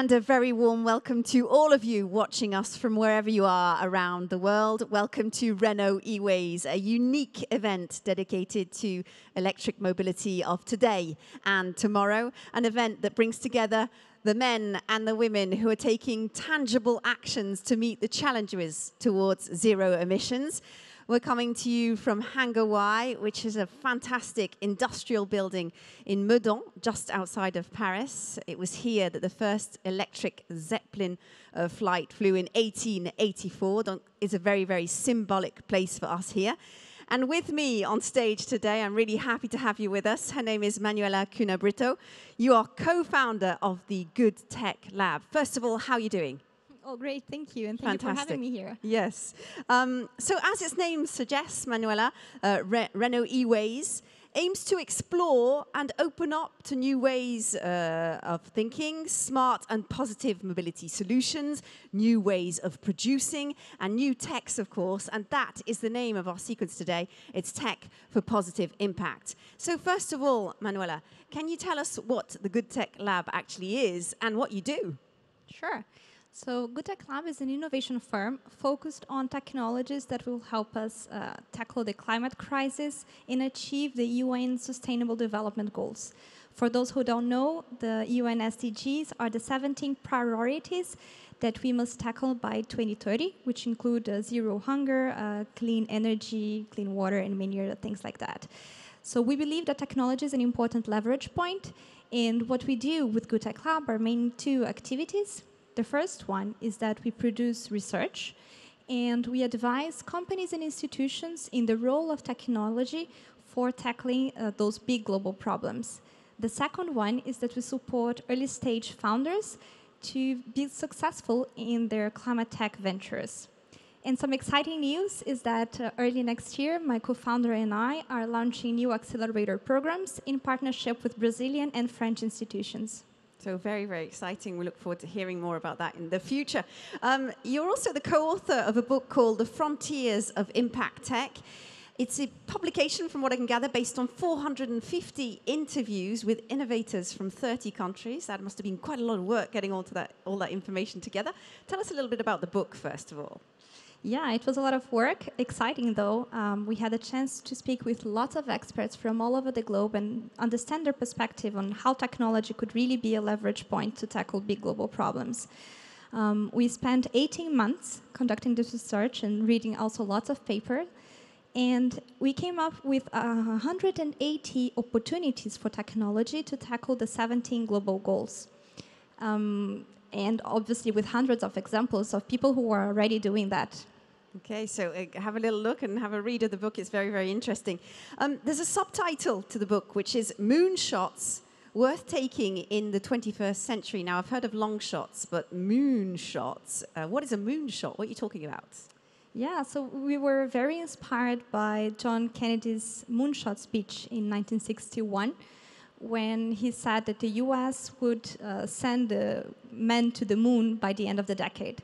And a very warm welcome to all of you watching us from wherever you are around the world. Welcome to Renault E-Ways, a unique event dedicated to electric mobility of today and tomorrow. An event that brings together the men and the women who are taking tangible actions to meet the challenges towards zero emissions. We're coming to you from Hangar Y, which is a fantastic industrial building in Meudon, just outside of Paris. It was here that the first electric Zeppelin flight flew in 1884. It's a very, very symbolic place for us here. And with me on stage today, I'm really happy to have you with us. Her name is Manuella Cunha Brito. You are co-founder of the Good Tech Lab. First of all, how are you doing? Oh, great. Thank you. And thank you for having me here. Yes. So as its name suggests, Manuella, Renault E-Ways aims to explore and open up to new ways of thinking, smart and positive mobility solutions, new ways of producing, and new techs, of course. And that is the name of our sequence today. It's Tech for Positive Impact. So first of all, Manuella, can you tell us what the Good Tech Lab actually is and what you do? Sure. So Good Tech Lab is an innovation firm focused on technologies that will help us tackle the climate crisis and achieve the UN Sustainable Development Goals. For those who don't know, the UN SDGs are the 17 priorities that we must tackle by 2030, which include zero hunger, clean energy, clean water, and many other things like that. So we believe that technology is an important leverage point, and what we do with Good Tech Lab are mainly two activities. The first one is that we produce research, and we advise companies and institutions in the role of technology for tackling those big global problems. The second one is that we support early-stage founders to be successful in their climate tech ventures. And some exciting news is that early next year, my co-founder and I are launching new accelerator programs in partnership with Brazilian and French institutions. So very, very exciting. We look forward to hearing more about that in the future. You're also the co-author of a book called The Frontiers of Impact Tech. It's a publication, from what I can gather, based on 450 interviews with innovators from 30 countries. That must have been quite a lot of work getting all that information together. Tell us a little bit about the book, first of all. Yeah, it was a lot of work. Exciting, though. We had a chance to speak with lots of experts from all over the globe and understand their perspective on how technology could really be a leverage point to tackle big global problems. We spent 18 months conducting this research and reading also lots of papers. And we came up with 180 opportunities for technology to tackle the 17 global goals. And obviously with hundreds of examples of people who are already doing that. Okay, so have a little look and have a read of the book. It's very, very interesting. There's a subtitle to the book, which is Moonshots Worth Taking in the 21st Century. Now, I've heard of long shots, but moonshots. What is a moonshot? What are you talking about? Yeah, so we were very inspired by John Kennedy's moonshot speech in 1961. When he said that the US would send men to the moon by the end of the decade.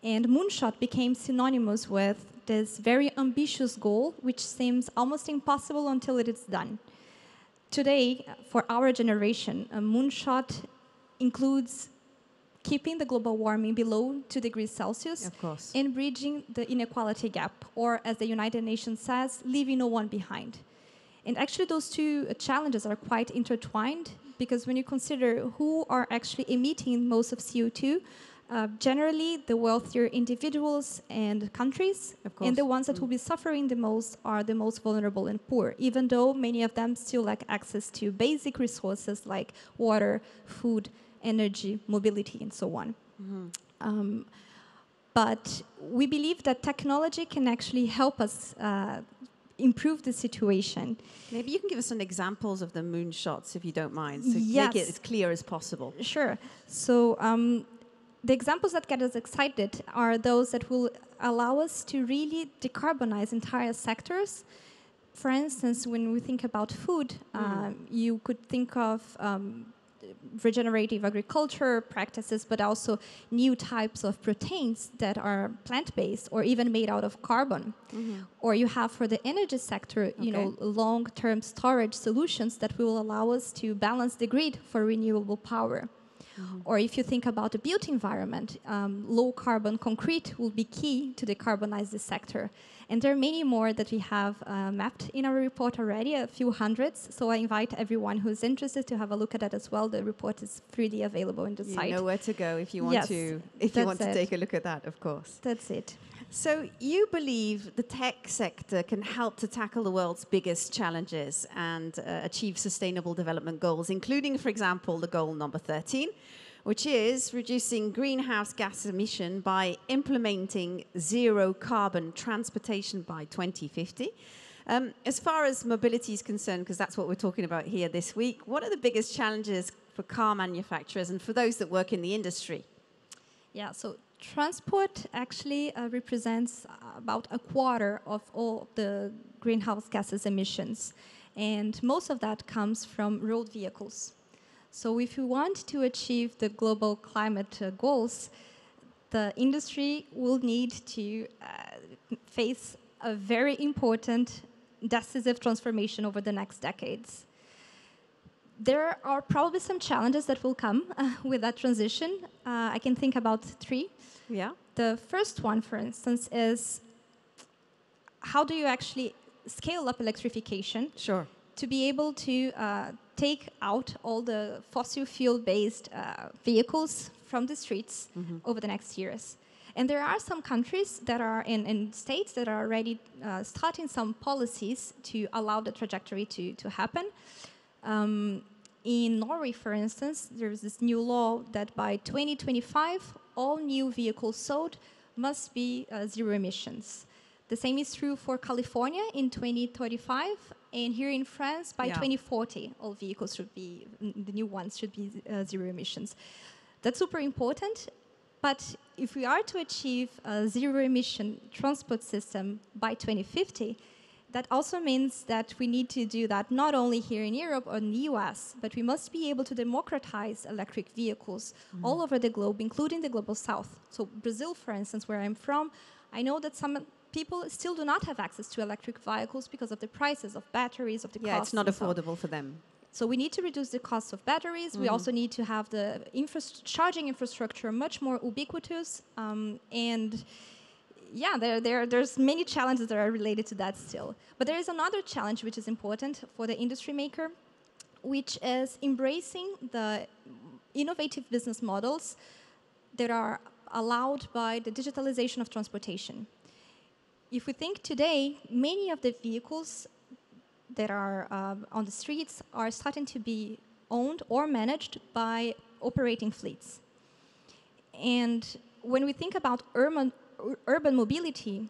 And moonshot became synonymous with this very ambitious goal, which seems almost impossible until it is done. Today, for our generation, a moonshot includes keeping the global warming below 2 degrees Celsius, of course, and bridging the inequality gap, or as the United Nations says, leaving no one behind. And actually, those two challenges are quite intertwined, because when you consider who are actually emitting most of CO2, generally the wealthier individuals and countries, and the ones that will be suffering the most are the most vulnerable and poor, even though many of them still lack access to basic resources like water, food, energy, mobility, and so on. Mm-hmm. But we believe that technology can actually help us improve the situation. Maybe you can give us some examples of the moonshots, if you don't mind, so yes. Make it as clear as possible. Sure. So the examples that get us excited are those that will allow us to really decarbonize entire sectors. For instance, when we think about food, you could think of regenerative agriculture practices, but also new types of proteins that are plant-based or even made out of carbon. Mm-hmm. Or you have for the energy sector, you know, long-term storage solutions that will allow us to balance the grid for renewable power. Or if you think about the built environment, low carbon concrete will be key to decarbonize this sector. And there are many more that we have mapped in our report already, a few hundreds. So I invite everyone who's interested to have a look at that as well. The report is freely available in the site. You know where to go if you want to take a look at that, of course. That's it. So you believe the tech sector can help to tackle the world's biggest challenges and achieve sustainable development goals, including, for example, the goal number 13, which is reducing greenhouse gas emission by implementing zero carbon transportation by 2050. As far as mobility is concerned, because that's what we're talking about here this week, what are the biggest challenges for car manufacturers and for those that work in the industry? Yeah, so transport actually represents about a quarter of all the greenhouse gases emissions. And most of that comes from road vehicles. So if you want to achieve the global climate goals, the industry will need to face a very important, decisive transformation over the next decades. There are probably some challenges that will come with that transition. I can think about 3. Yeah. The first one, for instance, is how do you actually scale up electrification? Sure. To be able to take out all the fossil fuel-based vehicles from the streets over the next years. And there are some countries that are in states that are already starting some policies to allow the trajectory to happen. In Norway, for instance, there's this new law that by 2025, all new vehicles sold must be zero emissions. The same is true for California in 2035, and here in France by 2040, all vehicles should be, the new ones should be zero emissions. That's super important, but if we are to achieve a zero emission transport system by 2050, that also means that we need to do that not only here in Europe or in the US, but we must be able to democratize electric vehicles all over the globe, including the global south. So Brazil, for instance, where I'm from, I know that some people still do not have access to electric vehicles because of the prices of batteries, of the costs. Yeah, it's not affordable for them. So we need to reduce the cost of batteries. We also need to have the charging infrastructure much more ubiquitous. And yeah, there's many challenges that are related to that still. But there is another challenge which is important for the industry maker, which is embracing the innovative business models that are allowed by the digitalization of transportation. If we think today, many of the vehicles that are on the streets are starting to be owned or managed by operating fleets. And when we think about urban mobility,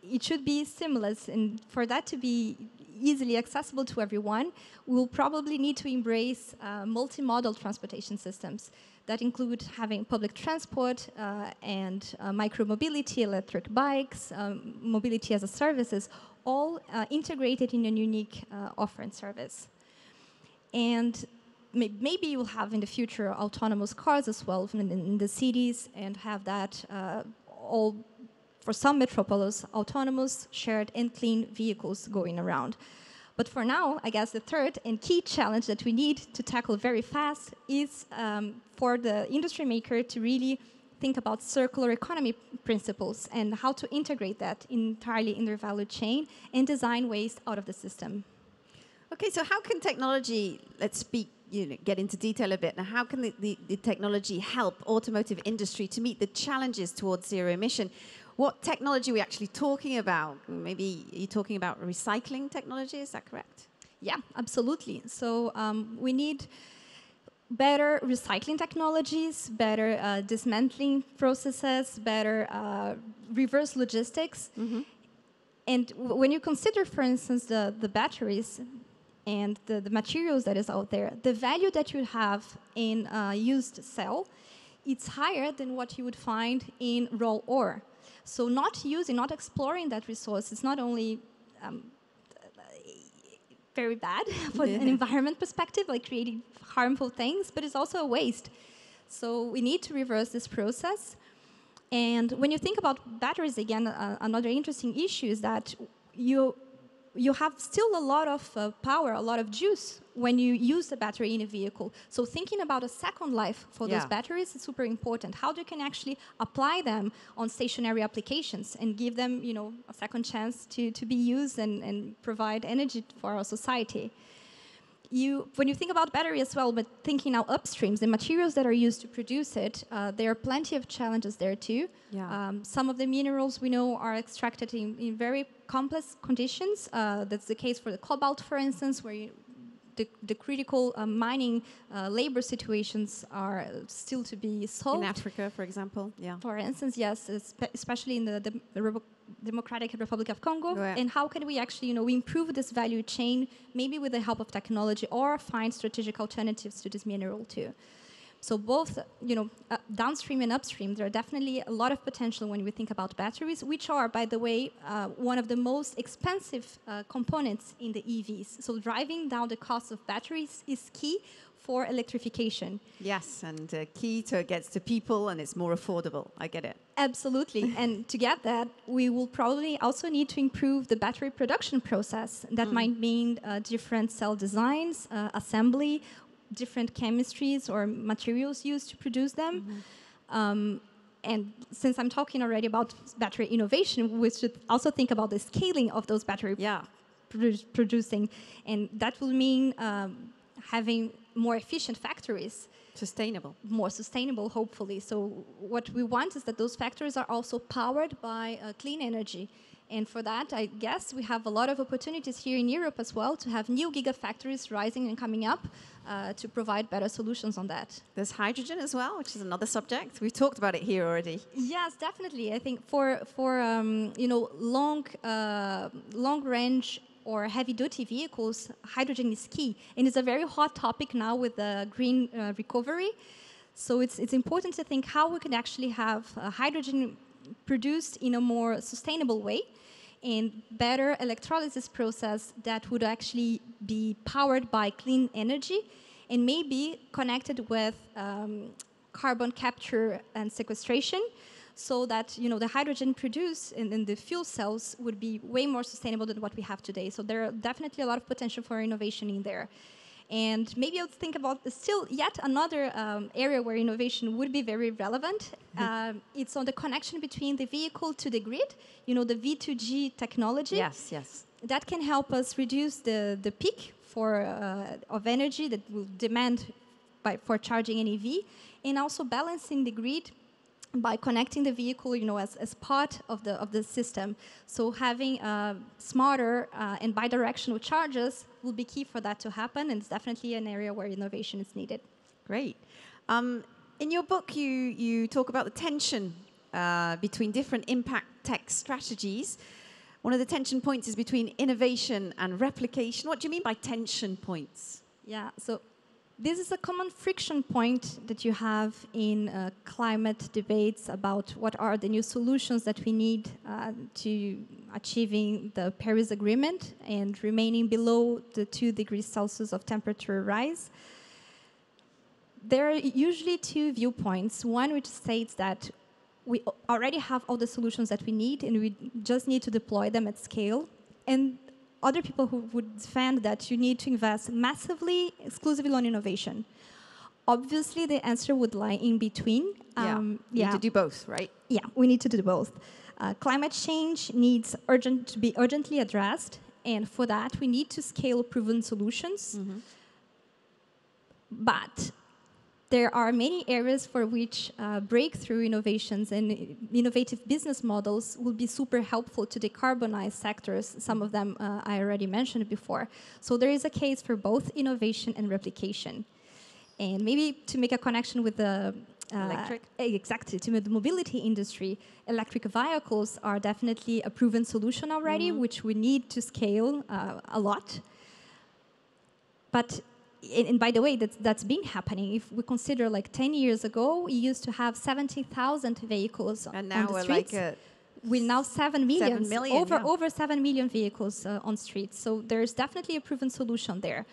it should be seamless, and for that to be easily accessible to everyone, we'll probably need to embrace multimodal transportation systems that include having public transport and micro-mobility, electric bikes, mobility as a services, all integrated in a unique offer and service. And maybe you'll have in the future autonomous cars as well in the cities, and have that all, for some metropolis, autonomous, shared, and clean vehicles going around. But for now, I guess the third and key challenge that we need to tackle very fast is for the industry maker to really think about circular economy principles and how to integrate that entirely in their value chain and design waste out of the system. Okay, so how can technology, let's speak, get into detail a bit. Now, how can the technology help automotive industry to meet the challenges towards zero emission? What technology are we actually talking about? Maybe you're talking about recycling technology, is that correct? Yeah, absolutely. So we need better recycling technologies, better dismantling processes, better reverse logistics. And when you consider, for instance, the batteries and the materials that is out there, the value that you have in a used cell, it's higher than what you would find in raw ore. So not exploring that resource is not only very bad from an environment perspective, like creating harmful things, but it's also a waste. So we need to reverse this process. And when you think about batteries, again, another interesting issue is that you have still a lot of power, a lot of juice when you use the battery in a vehicle. So thinking about a second life for those batteries is super important. How you can actually apply them on stationary applications and give them, a second chance to be used and provide energy for our society. When you think about battery as well, but thinking now upstreams, the materials that are used to produce it, there are plenty of challenges there too. Yeah. Some of the minerals we know are extracted in very complex conditions. That's the case for the cobalt, for instance, where the critical mining labor situations are still to be solved. In Africa, for example, yeah. For instance, yes, especially in the Democratic Republic of Congo. Yeah. And how can we actually, improve this value chain, maybe with the help of technology, or find strategic alternatives to this mineral too? So both, downstream and upstream, there are definitely a lot of potential when we think about batteries, which are, by the way, one of the most expensive components in the EVs. So driving down the cost of batteries is key for electrification. Yes, and key to gets to people, and it's more affordable. I get it. Absolutely. And to get that, we will probably also need to improve the battery production process. That might mean different cell designs, assembly, different chemistries or materials used to produce them. And since I'm talking already about battery innovation, we should also think about the scaling of those battery producing. And that will mean having more efficient factories. Sustainable. More sustainable, hopefully. So what we want is that those factories are also powered by clean energy. And for that, I guess we have a lot of opportunities here in Europe as well to have new gigafactories rising and coming up to provide better solutions on that. There's hydrogen as well, which is another subject. We've talked about it here already. Yes, definitely. I think for long range or heavy-duty vehicles, hydrogen is key. And it's a very hot topic now with the green recovery. So it's important to think how we can actually have hydrogen produced in a more sustainable way and better electrolysis process that would actually be powered by clean energy and maybe connected with carbon capture and sequestration, so that the hydrogen produced in the fuel cells would be way more sustainable than what we have today. So there are definitely a lot of potential for innovation in there. And maybe I'll think about still yet another area where innovation would be very relevant. It's on the connection between the vehicle to the grid, the V2G technology. Yes, yes. That can help us reduce the peak of energy that will demand for charging an EV, and also balancing the grid by connecting the vehicle, as part of the system. So having smarter and bidirectional charges will be key for that to happen, and it's definitely an area where innovation is needed. Great. In your book, you talk about the tension between different impact tech strategies. One of the tension points is between innovation and replication. What do you mean by tension points? Yeah, so this is a common friction point that you have in climate debates about what are the new solutions that we need to achieving the Paris Agreement and remaining below the 2 degrees Celsius of temperature rise. There are usually two viewpoints. One which states that we already have all the solutions that we need and we just need to deploy them at scale. And other people who would defend that you need to invest massively, exclusively on innovation. Obviously, the answer would lie in between. You need to do both, right? Yeah, we need to do both. Climate change needs to be urgently addressed, and for that, we need to scale proven solutions. But there are many areas for which breakthrough innovations and innovative business models will be super helpful to decarbonize sectors. Some of them I already mentioned before. So there is a case for both innovation and replication. And maybe to make a connection with the exactly, to the mobility industry, electric vehicles are definitely a proven solution already, which we need to scale a lot. But and by the way, that's been happening. If we consider 10 years ago, we used to have 70,000 vehicles on the streets. We're now 7 million, over 7 million vehicles on streets. So there's definitely a proven solution there.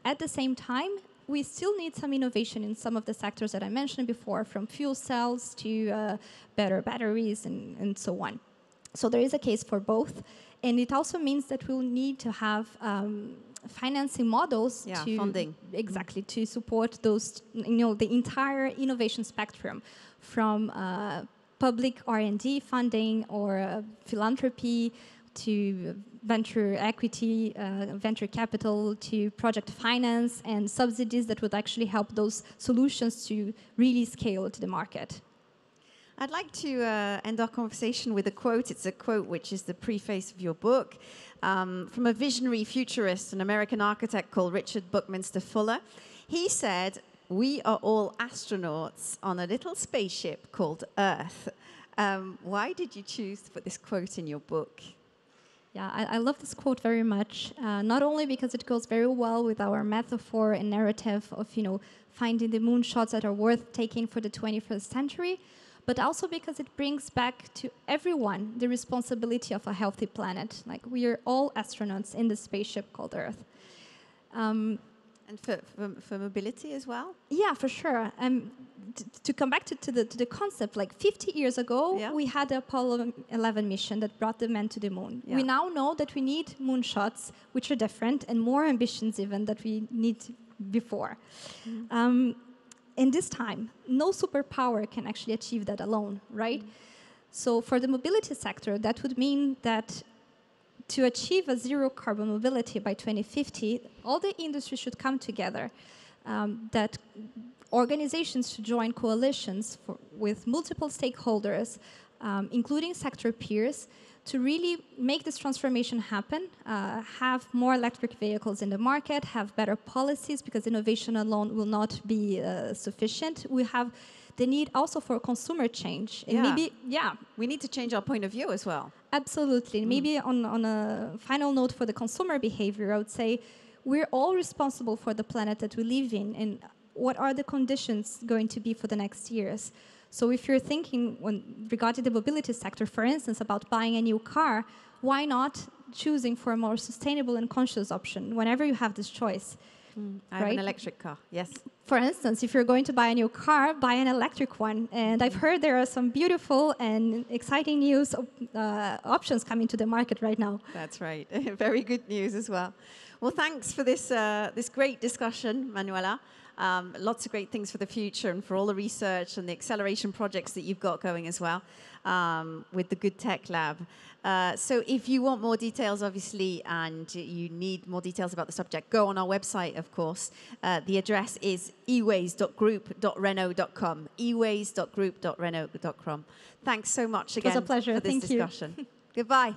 At the same time, we still need some innovation in some of the sectors that I mentioned before, from fuel cells to better batteries and so on. So there is a case for both. And it also means that we'll need to have financing models to funding. Exactly, to support those, the entire innovation spectrum, from public R&D funding or philanthropy to venture equity, venture capital, to project finance and subsidies that would actually help those solutions to really scale to the market. I'd like to end our conversation with a quote. It's a quote which is the preface of your book, from a visionary futurist, an American architect called Richard Buckminster Fuller. He said, "We are all astronauts on a little spaceship called Earth." Why did you choose to put this quote in your book? Yeah, I love this quote very much, not only because it goes very well with our metaphor and narrative of, finding the moonshots that are worth taking for the 21st century, but also because it brings back to everyone the responsibility of a healthy planet. Like, we are all astronauts in the spaceship called Earth. And for mobility as well? Yeah, for sure. To come back to the concept, like 50 years ago, we had the Apollo 11 mission that brought the man to the moon. Yeah. We now know that we need moonshots, which are different and more ambitions even that we need before. Mm-hmm. In this time, no superpower can actually achieve that alone, right? So for the mobility sector, that would mean that to achieve a zero carbon mobility by 2050, all the industry should come together, that organizations should join coalitions with multiple stakeholders, including sector peers, to really make this transformation happen, have more electric vehicles in the market, have better policies, because innovation alone will not be sufficient. We have the need also for consumer change. And maybe, we need to change our point of view as well. Absolutely. Maybe on a final note for the consumer behavior, I would say we're all responsible for the planet that we live in, and what are the conditions going to be for the next years. So if you're thinking regarding the mobility sector, for instance, about buying a new car, why not choosing for a more sustainable and conscious option whenever you have this choice? I have an electric car, yes. For instance, if you're going to buy a new car, buy an electric one. And I've heard there are some beautiful and exciting news options coming to the market right now. That's right. Very good news as well. Well, thanks for this great discussion, Manuella. Lots of great things for the future and for all the research and the acceleration projects that you've got going as well with the Good Tech Lab. So if you want more details, obviously, and you need more details about the subject, go on our website, of course. The address is eways.group.renault.com, eways.group.renault.com. Thanks so much again for this discussion. You. Goodbye.